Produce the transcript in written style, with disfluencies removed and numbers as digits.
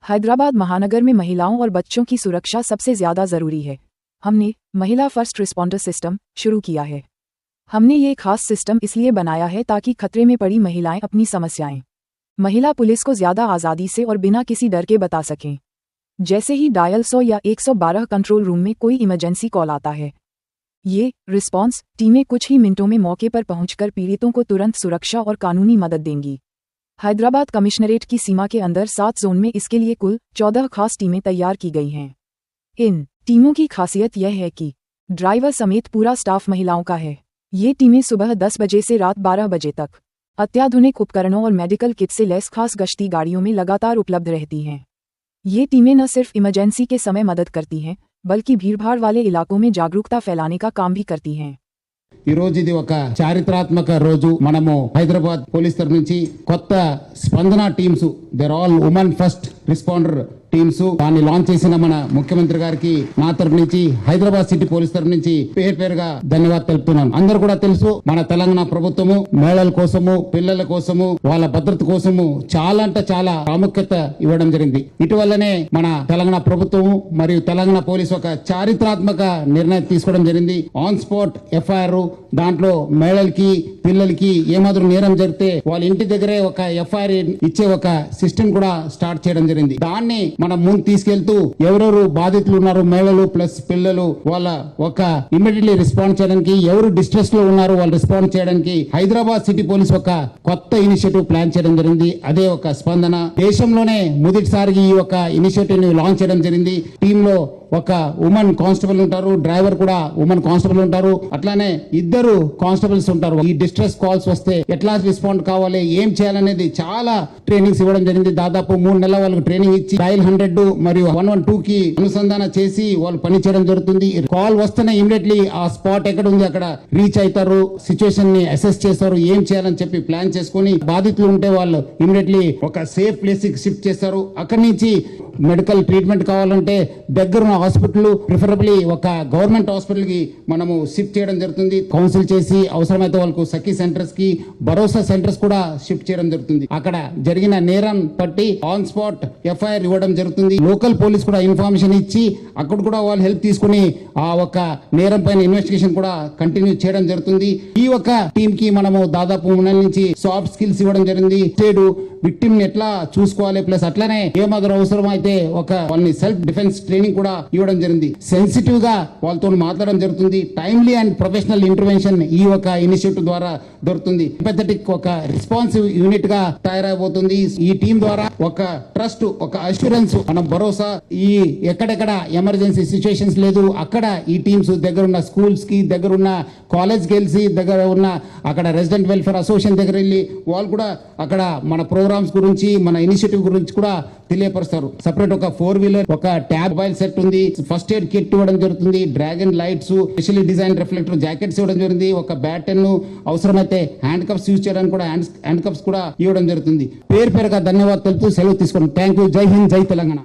हैदराबाद महानगर में महिलाओं और बच्चों की सुरक्षा सबसे ज्यादा जरूरी है। हमने महिला फर्स्ट रिस्पॉन्डर सिस्टम शुरू किया है। हमने ये खास सिस्टम इसलिए बनाया है ताकि खतरे में पड़ी महिलाएं अपनी समस्याएं महिला पुलिस को ज्यादा आज़ादी से और बिना किसी डर के बता सकें। जैसे ही डायल 100 या 112 कंट्रोल रूम में कोई इमरजेंसी कॉल आता है, ये रिस्पॉन्स टीमें कुछ ही मिनटों में मौके पर पहुंचकर पीड़ितों को तुरंत सुरक्षा और कानूनी मदद देंगी। हैदराबाद कमिश्नरेट की सीमा के अंदर 7 जोन में इसके लिए कुल 14 खास टीमें तैयार की गई हैं। इन टीमों की खासियत यह है कि ड्राइवर समेत पूरा स्टाफ महिलाओं का है। ये टीमें सुबह 10 बजे से रात 12 बजे तक अत्याधुनिक उपकरणों और मेडिकल किट से लैस खास गश्ती गाड़ियों में लगातार उपलब्ध रहती हैं। ये टीमें न सिर्फ इमरजेंसी के समय मदद करती हैं, बल्कि भीड़भाड़ वाले इलाकों में जागरूकता फैलाने का काम भी करती हैं। ఈ రోజు ఇది ఒక చారిత్రాత్మక రోజు। మనము హైదరాబాద్ పోలీస్ తరఫు నుంచి కొత్త స్పందన teams, there all women first responder teams, దాన్ని లాంచ్ చేసిన మన ముఖ్యమంత్రి గారికి నా తరఫు నుంచి, హైదరాబాద్ సిటీ పోలీస్ తరఫు నుంచి పేరుగా ధన్యవాదాలు తెలుపుతున్నాను। అందరూ కూడా తెలుసు, మన తెలంగాణ ప్రభుత్వము మహిళల కోసము, పిల్లల కోసము, వాళ్ళ భద్రత కోసము చాలా అంటే చాలా ప్రాముఖ్యత ఇవ్వడం జరిగింది। ఇటీవలనే మన తెలంగాణ ప్రభుత్వము మరియు తెలంగాణ పోలీసు ఒక చారిత్రాత్మక నిర్ణయం తీసుకోవడం జరిగింది। ఆన్ స్పాట్ ఎఫ్ఐఆర్, దాంట్లో మహిళలకి పిల్లలకి ఏమాత్రం నేరం జరిగితే వాళ్ళ ఇంటి దగ్గరే ఒక ఎఫ్ఐఆర్ ఇచ్చే ఒక సిస్టమ్ కూడా స్టార్ట్ చేయడం జరిగింది। దాన్ని మనం ముందు తీసుకెళ్తూ ఎవరెవరు బాధితులు ఉన్నారు, మహిళలు ప్లస్ పిల్లలు, వాళ్ళ ఒక ఇమ్మీడియట్లీ రెస్పాండ్ చేయడానికి, ఎవరు డిస్ట్రెస్ లో ఉన్నారు వాళ్ళు రెస్పాండ్ చేయడానికి హైదరాబాద్ సిటీ పోలీస్ ఒక కొత్త ఇనిషియేటివ్ ప్లాన్ చేయడం జరిగింది। అదే ఒక స్పందన। దేశంలోనే మొదటిసారిగా ఈ ఒక ఇనిషియేటివ్ ని లాంచ్ చేయడం జరిగింది। టీమ్ లో ఒక ఉమెన్ కానిస్టేబుల్ ఉంటారు, డ్రైవర్ కూడా ఉమెన్ కానిస్టేబుల్ ఉంటారు, అట్లానే 2 కానిస్టేబుల్స్ ఉంటారు। ఈ డిస్ట్రెస్ కాల్స్ వస్తే ఎట్లా రెస్పాండ్ కావాలి, ఏం చేయాలనేది చాలా ట్రైనింగ్స్ ఇవ్వడం జరిగింది। దాదాపు 3 నెలల వాళ్ళకి ట్రైనింగ్ ఇచ్చి డయల్ 100 మరియు 112 కి అనుసంధానం చేసి వాళ్ళు పని చేయడం జరుగుతుంది। కాల్ వస్తేనే ఇమీడియట్లీ ఆ స్పాట్ ఎక్కడ ఉంది అక్కడ రీచ్ అవుతారు, సిచ్యువేషన్ ని అసెస్ చేస్తారు, ఏం చేయాలని చెప్పి ప్లాన్ చేసుకుని బాధితులు ఉంటే వాళ్ళు ఇమీడియట్లీ ఒక సేఫ్ ప్లేస్ కి షిఫ్ట్ చేస్తారు। అక్కడి నుంచి మెడికల్ ట్రీట్మెంట్ కావాలంటే దగ్గర హాస్పిటల్, ప్రిఫరబుల్లీ ఒక గవర్నమెంట్ హాస్పిటల్ కి మనము షిఫ్ట్ చేయడం జరుగుతుంది। కౌన్సిల్ చేసి అవసరమైతే వాళ్ళకు సఖీ సెంటర్స్ కి, భరోసా సెంటర్స్ కూడా షిఫ్ట్ చేయడం జరుగుతుంది। అక్కడ జరిగిన నేరం బట్టి ఆన్ స్పాట్ ఎఫ్ఐఆర్ ఇవ్వడం జరుగుతుంది। లోకల్ పోలీస్ కూడా ఇన్ఫర్మేషన్ ఇచ్చి అక్కడ కూడా వాళ్ళు హెల్ప్ తీసుకుని ఆ ఒక నేరం పైన ఇన్వెస్టిగేషన్ కూడా కంటిన్యూ చేయడం జరుగుతుంది। ఈ ఒక టీమ్ కి మనము దాదాపు 3 నెలల నుంచి సాఫ్ట్ స్కిల్స్ ఇవ్వడం జరిగింది। విక్టిమ్ ని ఎట్లా చూసుకోవాలి, ప్లస్ అట్లనే ఏమాత్రం అవసరం అయితే ఒక వాళ్ళని సెల్ఫ్ డిఫెన్స్ ట్రైనింగ్ కూడా ఇవ్వడం జరిగింది। సెన్సిటివ్ గా వాళ్ళతో మాట్లాడడం జరుగుతుంది। టైమ్లీ అండ్ ప్రొఫెషనల్ ఇంటర్వెన్షన్ ఈ ఒక ఇనిషియేటివ్ ద్వారా దొరుకుతుంది। ఎంపథెటిక్ ఒక రెస్పాన్సివ్ యూనిట్ గా తయారైపోతుంది। ఈ టీం ద్వారా ఒక ట్రస్ట్, ఒక అష్యూరెన్స్, మనం భరోసా, ఈ ఎక్కడెక్కడ ఎమర్జెన్సీ సిచ్యువేషన్స్ లేదు అక్కడ ఈ టీమ్స్ దగ్గర ఉన్న స్కూల్స్ కి, దగ్గర ఉన్న కాలేజ్ కి వెళ్ళి, దగ్గర ఉన్న అక్కడ రెసిడెంట్ వెల్ఫేర్ అసోసియేషన్ దగ్గర వెళ్ళి వాళ్ళు కూడా అక్కడ మన ప్రోగ్రామ్స్ గురించి, మన ఇనిషియేటివ్ గురించి కూడా తెలియపరుస్తారు। సపరేట్ ఒక 4-వీలర్, ఒక ట్యాబ్ మొబైల్ సెట్ ఉంది, ఫస్ట్ ఎయిడ్ కిట్ ఇవ్వడం జరుగుతుంది, dragon lights, specially design reflector jackets ఇవ్వడం జరిగింది, ఒక బ్యాటన్, అవసరమైతే హ్యాండ్ కప్స్ యూజ్ చేయడానికి కూడా హ్యాండ్ కప్స్ కూడా ఇవ్వడం జరుగుతుంది। పేరుగా ధన్యవాదాలు తెలుపుతూ సెలవు తీసుకున్నాను। Thank you. జై హింద్, జై తెలంగాణ।